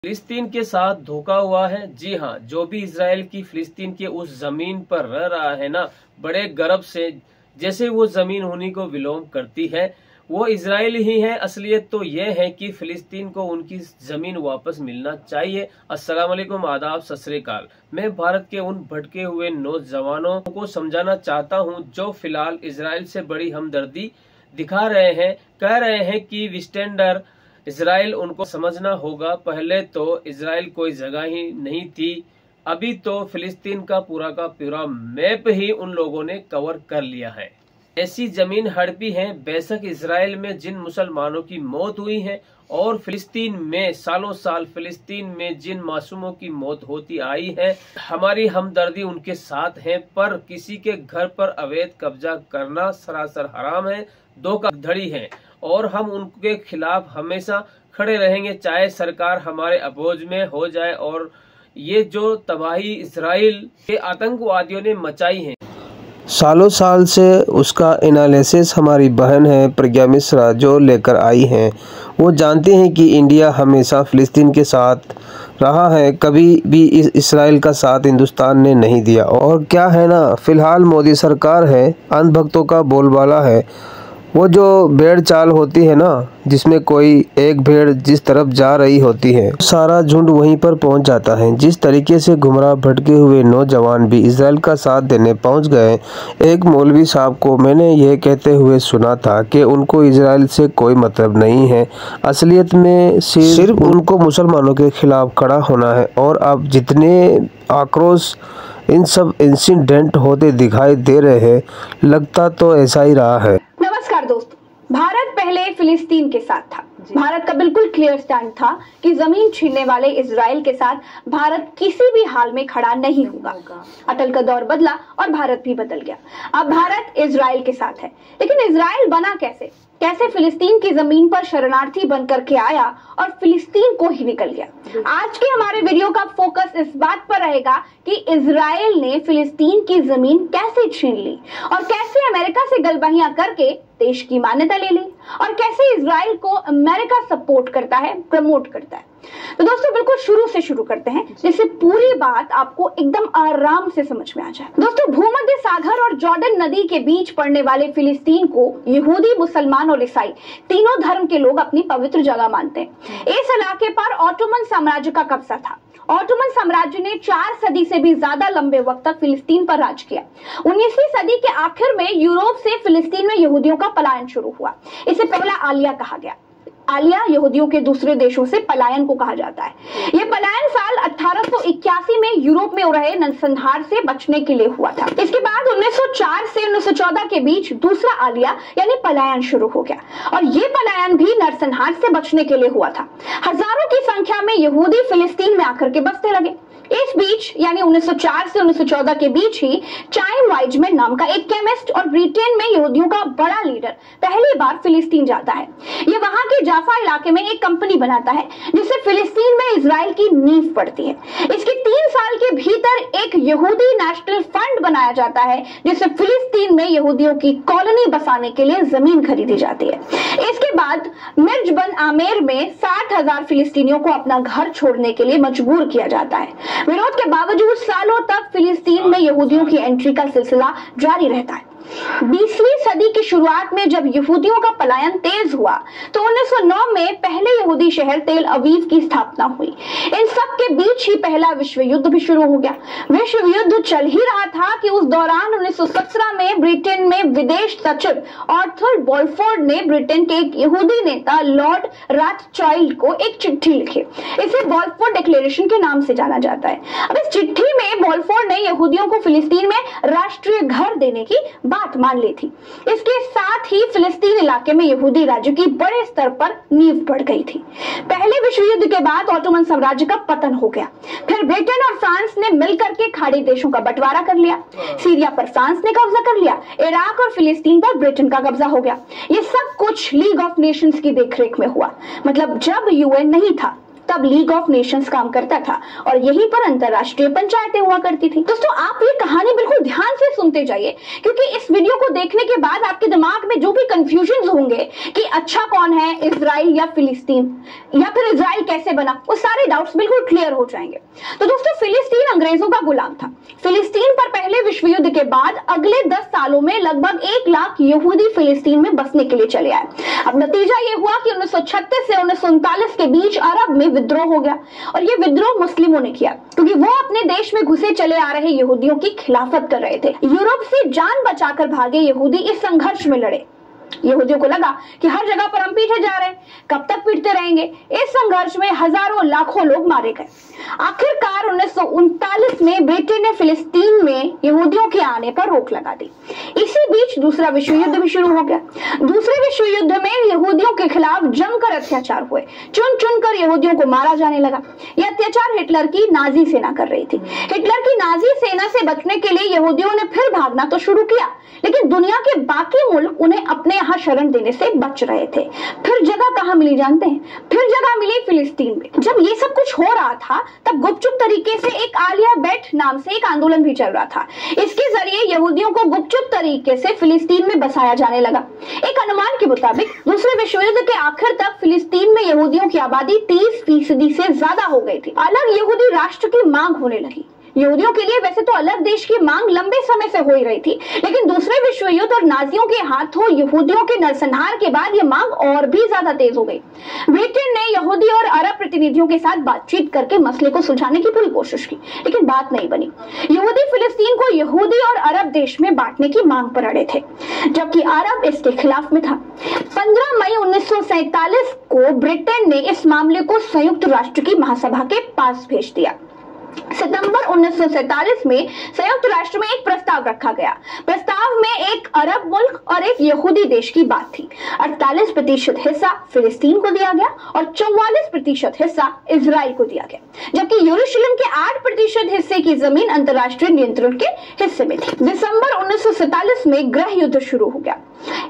फिलिस्तीन के साथ धोखा हुआ है। जी हाँ, जो भी इजराइल की फिलिस्तीन के उस जमीन पर रह रहा है ना, बड़े गर्व से जैसे वो जमीन उन्हीं को बिलोंग करती है, वो इजराइल ही है। असलियत तो ये है कि फिलिस्तीन को उनकी जमीन वापस मिलना चाहिए। अस्सलाम वालेकुम, आदाब, सत श्री अकाल। मैं भारत के उन भटके हुए नौजवानों को समझाना चाहता हूँ जो फिलहाल इजराइल से बड़ी हमदर्दी दिखा रहे हैं, कह रहे हैं कि विस्टेंडर इजराइल उनको समझना होगा। पहले तो इजराइल कोई जगह ही नहीं थी, अभी तो फिलिस्तीन का पूरा मैप ही उन लोगों ने कवर कर लिया है। ऐसी जमीन हड़पी है। बेशक इजराइल में जिन मुसलमानों की मौत हुई है और फिलिस्तीन में सालों साल फिलिस्तीन में जिन मासूमों की मौत होती आई है, हमारी हमदर्दी उनके साथ है। पर किसी के घर पर अवैध कब्जा करना सरासर हराम है, धोखाधड़ी है और हम उनके खिलाफ हमेशा खड़े रहेंगे, चाहे सरकार हमारे अपोज में हो जाए। और ये जो तबाही इजराइल के आतंकवादियों ने मचाई है, सालों साल से उसका एनालिसिस हमारी बहन है प्रज्ञा मिश्रा जो लेकर आई हैं। वो जानते हैं कि इंडिया हमेशा फ़िलिस्तीन के साथ रहा है, कभी भी इसराइल का साथ हिंदुस्तान ने नहीं दिया। और क्या है ना, फ़िलहाल मोदी सरकार है, अंधभक्तों का बोलबाला है। वो जो भेड़ चाल होती है ना, जिसमें कोई एक भेड़ जिस तरफ जा रही होती है, सारा झुंड वहीं पर पहुंच जाता है। जिस तरीके से गुमराह भटके हुए नौजवान भी इजराइल का साथ देने पहुंच गए। एक मौलवी साहब को मैंने यह कहते हुए सुना था कि उनको इजराइल से कोई मतलब नहीं है, असलियत में सिर्फ उनको मुसलमानों के खिलाफ खड़ा होना है। और अब जितने आक्रोश इन सब इंसिडेंट होते दिखाई दे रहे हैं, लगता तो ऐसा ही रहा है। नमस्कार दोस्तों, भारत पहले फिलिस्तीन के साथ था। भारत का बिल्कुल क्लियर स्टैंड था कि जमीन छीनने वाले इजराइल के साथ भारत किसी भी हाल में खड़ा नहीं होगा। अटल का दौर बदला और भारत भी बदल गया। अब भारत इजराइल के साथ है, लेकिन इजराइल बना कैसे फिलिस्तीन की जमीन पर शरणार्थी बनकर के आया और फिलिस्तीन को ही निकल गया। आज के हमारे वीडियो का फोकस इस बात पर रहेगा कि इजराइल ने फिलिस्तीन की जमीन कैसे छीन ली और कैसे अमेरिका से गलबहियां करके देश की मान्यता ले ली और कैसे इजराइल को अमेरिका सपोर्ट करता है, प्रमोट करता है। तो दोस्तों बिल्कुल शुरू से शुरू करते हैं, जिससे पूरी बात आपको एकदम आराम से समझ में आ जाए। दोस्तों, भूमध्य सागर और जॉर्डन नदी के बीच पड़ने वाले फिलिस्तीन को यहूदी, मुसलमान और ईसाई तीनों धर्म के लोग अपनी पवित्र जगह मानते हैं। इस इलाके पर ऑटोमन साम्राज्य का कब्जा था। ऑटोमन साम्राज्य ने 4 सदी से भी ज्यादा लंबे वक्त तक फिलिस्तीन पर राज किया। 19वीं सदी के आखिर में यूरोप से फिलिस्तीन में यहूदियों का पलायन शुरू हुआ। इसे पहला आलिया कहा गया। आलिया यहूदियों के दूसरे देशों से पलायन को कहा जाता है। यह पलायन साल 1881 में यूरोप में हो रहे नरसंहार से बचने के लिए हुआ था। इसके बाद 1904 से 1914 के बीच दूसरा आलिया यानी पलायन शुरू हो गया और ये पलायन भी नरसंहार से बचने के लिए हुआ था। हजारों की संख्या में यहूदी फिलिस्तीन में आकर के बसने लगे। इस बीच यानी 1904 से 1914 के बीच ही चाइम वाइजमैन नाम का एक केमिस्ट और ब्रिटेन में यहूदियों का बड़ा लीडर पहली बार फिलिस्तीन जाता है। ये वहां के जाफा इलाके में एक कंपनी बनाता है जिससे फिलिस्तीन में इजराइल की नींव पड़ती है। इसके 3 साल के भीतर एक यहूदी नेशनल फंड बनाया जाता है जिससे फिलिस्तीन में यहूदियों की कॉलोनी बसाने के लिए जमीन खरीदी जाती है। इसके बाद मिर्ज बन आमेर में 60,000 फिलिस्तीनियों को अपना घर छोड़ने के लिए मजबूर किया जाता है। विरोध के बावजूद सालों तक फिलिस्तीन में यहूदियों की एंट्री का सिलसिला जारी रहता है। 20वीं सदी की शुरुआत में जब यहूदियों का पलायन तेज हुआ तो 1909 में पहले यहूदी शहर तेल अवीव की स्थापना हुई। इन सब के बीच ही पहला विश्व युद्ध भी शुरू हो गया। विश्व युद्ध चल ही रहा था कि उस दौरान 1917 में ब्रिटेन में विदेश सचिव आर्थर बॉलफोर्ड ने ब्रिटेन के एक यहूदी नेता लॉर्ड रॉथस्चाइल्ड को एक चिट्ठी लिखी। इसे बॉलफोर्ड डिक्लेरेशन के नाम से जाना जाता है। अब इस चिट्ठी में बॉलफोर्ड ने यहूदियों को फिलिस्तीन में राष्ट्रीय घर देने की बात मान ली थी। इसके साथ ही फिलिस्तीन इलाके में यहूदी राज्य की बड़े स्तर पर नींव पड़ गई थी। पहले विश्व युद्ध के बाद ऑटोमन साम्राज्य का पतन हो गया। फिर ब्रिटेन और फ्रांस ने मिलकर के खाड़ी देशों का बंटवारा कर लिया। सीरिया पर फ्रांस ने कब्जा कर लिया, इराक और फिलिस्तीन पर ब्रिटेन का कब्जा हो गया। ये सब कुछ लीग ऑफ नेशंस की देखरेख में हुआ। मतलब जब यूएन नहीं था तब लीग ऑफ नेशंस काम करता था और यहीं पर अंतरराष्ट्रीय पंचायतें हुआ करती थी। दोस्तों आप ये कहानी बिल्कुल ध्यान से सुनते जाइए, क्योंकि इस वीडियो को देखने के बाद आपके दिमाग में जो भी कंफ्यूजन होंगे कि अच्छा कौन है, इजराइल या फिलिस्तीन, या फिर इजराइल कैसे बना, वो सारे डाउट्स बिल्कुल क्लियर हो जाएंगे। तो दोस्तों फिलिस्तीन अंग्रेजों का गुलाम था। फिलिस्तीन पर पहले विश्व युद्ध के बाद अगले 10 सालों में लगभग 1 लाख यहूदी फिलिस्तीन में बसने के लिए चले आए। अब नतीजा ये हुआ कि 1936 से 1939 के बीच अरब में विद्रोह हो गया, और ये विद्रोह मुस्लिमों ने किया क्योंकि वो अपने देश में घुसे चले आ रहे यहूदियों की खिलाफत कर रहे थे। यूरोप से जान बचाकर भागे यहूदी इस संघर्ष में लड़े। यहूदियों को लगा कि हर जगह पर हम पीटे जा रहे हैं, कब तक पीटते रहेंगे। इस संघर्ष में हजारों लाखों लोग मारे गए। आखिरकार 1939 में ब्रिटेन ने फिलिस्तीन में यहूदियों के आने पर रोक लगा दी। इसी बीच दूसरा विश्व युद्ध भी शुरू हो गया। दूसरे विश्व युद्ध में यहूदियों के खिलाफ जमकर अत्याचार हुए। चुन चुन कर यहूदियों को मारा जाने लगा। यह अत्याचार हिटलर की नाजी सेना कर रही थी। हिटलर की नाजी सेना से बचने के लिए यहूदियों ने फिर भागना तो शुरू किया, लेकिन दुनिया के बाकी मुल्क उन्हें अपने यहाँ शरण देने से बच रहे थे। फिर जगह कहाँ मिली जानते हैं? फिर जगह मिली फिलिस्तीन में। जब ये सब कुछ हो रहा था तब गुपचुप तरीके से एक आलिया भट्ट नाम से एक आंदोलन भी चल रहा था। इसके जरिए यहूदियों को गुपचुप तरीके से फिलिस्तीन में बसाया जाने लगा। एक अनुमान के मुताबिक दूसरे विश्व युद्ध के आखिर तक फिलिस्तीन में यहूदियों की आबादी 30% से ज्यादा हो गई थी। अलग यहूदी राष्ट्र की मांग होने लगी। यहूदियों के लिए वैसे तो अलग देश की मांग लंबे समय से हो ही रही थी, लेकिन दूसरे विश्व युद्ध और नाजियों के हाथों यहूदियों के नरसंहार के बाद ये मांग और भी ज्यादा तेज हो गई। ब्रिटेन ने यहूदी और अरब प्रतिनिधियों के साथ बातचीत करके मसले को सुलझाने की पूरी कोशिश की, लेकिन बात नहीं बनी। यहूदी फिलिस्तीन को यहूदी और अरब देश में बांटने की मांग पर अड़े थे, जबकि अरब इसके खिलाफ में था। 15 मई 1947 को ब्रिटेन ने इस मामले को संयुक्त राष्ट्र की महासभा के पास भेज दिया। सितंबर 1947 में संयुक्त राष्ट्र में एक प्रस्ताव रखा गया। प्रस्ताव में एक अरब मुल्क और एक यहूदी देश की बात थी। 48% हिस्सा फिलिस्तीन को दिया गया और 44% हिस्सा इजराइल को दिया गया, जबकि यरूशलेम के 8% हिस्से की जमीन अंतर्राष्ट्रीय नियंत्रण के हिस्से में थी। दिसंबर 1947 में गृह युद्ध शुरू हो गया।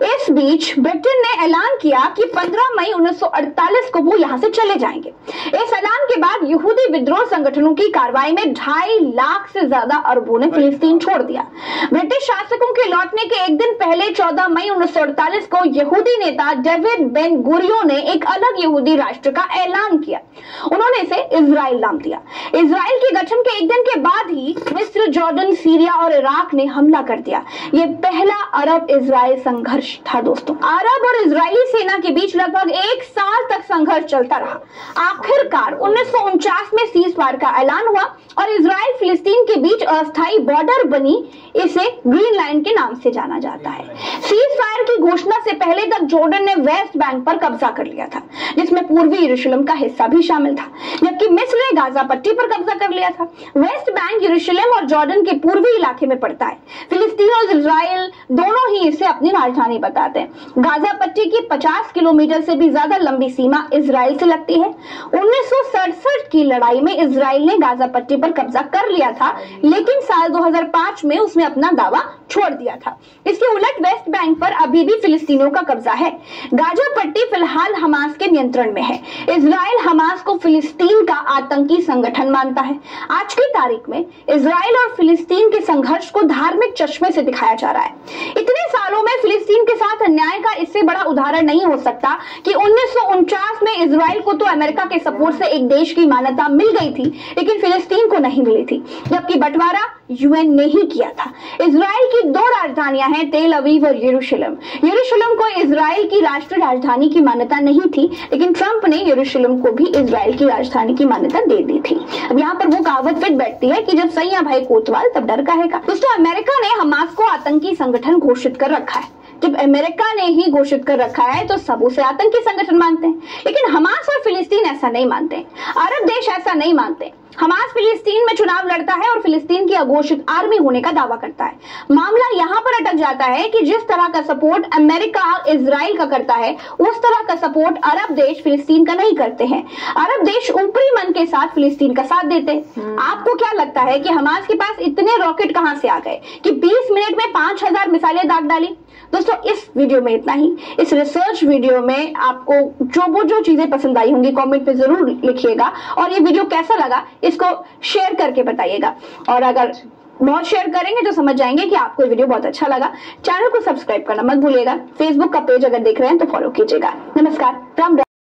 इस बीच ब्रिटेन ने ऐलान किया कि 15 मई 1948 को वो यहाँ से चले जाएंगे। इस ऐलान के बाद यहूदी विद्रोह संगठनों की कार्रवाई में 2.5 लाख से ज्यादा अरबों ने फिलिस्तीन छोड़ दिया। ब्रिटिश शासकों के लौटने के एक दिन पहले 14 मई 1948 को यहूदी नेता डेविड बेन गुरियोन ने एक अलग यहूदी राष्ट्र का ऐलान किया। उन्होंने इसे इजराइल नाम दिया। इजराइल के गठन के एक दिन के बाद ही मिस्र, जॉर्डन, सीरिया और इराक ने हमला कर दिया। ये पहला अरब इजराइल संघर्ष था। दोस्तों अरब और इजरायली सेना के बीच लगभग 1 साल तक संघर्ष चलता रहा। आखिरकार 1949 में सीज फायर का ऐलान हुआ और इजराइल फिलिस्तीन के बीच अस्थायी बॉर्डर बनी। इसे ग्रीन लाइन के नाम से जाना जाता है। सीज फायर की घोषणा से पहले तक जॉर्डन ने वेस्ट बैंक पर कब्जा कर लिया था, जिसमें पूर्वी यरूशलेम का हिस्सा भी शामिल था, जबकि मिस्र ने गाजा पट्टी पर कब्जा कर लिया था। वेस्ट बैंक यरूशलेम और जॉर्डन के पूर्वी इलाके में पड़ता है। फिलिस्तीन और इजराइल दोनों ही इसे अपनी राजधानी बताते हैं। गाजा पट्टी की 50 किलोमीटर से भी ज्यादा लंबी सीमा इजराइल से लगती है। 1967 की लड़ाई में इजराइल ने गाजा पट्टी पर कब्जा कर लिया था, लेकिन साल 2005 में उसने अपना दावा छोड़ दिया था। इसके उलट वेस्ट बैंक पर अभी भी फिलिस्तीनियों का कब्जा है। गाजा पट्टी फिलहाल हमास के नियंत्रण में है। इजराइल हमास को फिलिस्तीन का आतंकी संगठन मानता है। आज की तारीख में इजराइल और फिलिस्तीन के संघर्ष को धार्मिक चश्मे से दिखाया जा रहा है। इतने सालों में फिलिस्तीन के साथ अन्याय का इससे बड़ा उदाहरण नहीं हो सकता कि 1949 में इजराइल को तो अमेरिका के सपोर्ट से एक देश की मान्यता मिल गई थी, लेकिन फिलिस्तीन को नहीं मिली थी, जबकि बंटवारा यूएन ने ही किया था। इजराइल की 2 राजधानियां हैं, तेल अवीव और यरूशलेम। यरूशलेम को इजराइल की राष्ट्रीय राजधानी की मान्यता नहीं थी, लेकिन ट्रंप ने यरूशलेम को भी इजराइल की राजधानी की मान्यता दे दी थी। अब यहाँ पर वो कहावत फिट बैठती है कि जब सैया भाई कोतवाल तब डर काहेगा। दोस्तों अमेरिका ने हमास को आतंकी संगठन घोषित कर रखा है। जब अमेरिका ने ही घोषित कर रखा है तो सब उसे आतंकी संगठन मानते हैं, लेकिन हमास और फिलिस्तीन ऐसा नहीं मानते। अरब देश ऐसा नहीं मानते। हमास फिलिस्तीन में चुनाव लड़ता है और फिलिस्तीन की अघोषित आर्मी होने का दावा करता है। मामला यहाँ पर अटक जाता है कि जिस तरह का सपोर्ट अमेरिका इजराइल का करता है, उस तरह का सपोर्ट अरब देश फिलिस्तीन का नहीं करते हैं। अरब देश ऊपरी मन के साथ फिलिस्तीन का साथ देते हैं। आपको क्या लगता है कि हमास के पास इतने रॉकेट कहां से आ गए कि 20 मिनट में 5000 मिसाइलें दाग डाली? दोस्तों इस वीडियो में इतना ही। इस रिसर्च वीडियो में आपको जो चीजें पसंद आई होंगी कमेंट में जरूर लिखिएगा, और ये वीडियो कैसा लगा इसको शेयर करके बताइएगा। और अगर बहुत शेयर करेंगे तो समझ जाएंगे कि आपको ये वीडियो बहुत अच्छा लगा। चैनल को सब्सक्राइब करना मत भूलिएगा। फेसबुक का पेज अगर देख रहे हैं तो फॉलो कीजिएगा। नमस्कार, राम राम।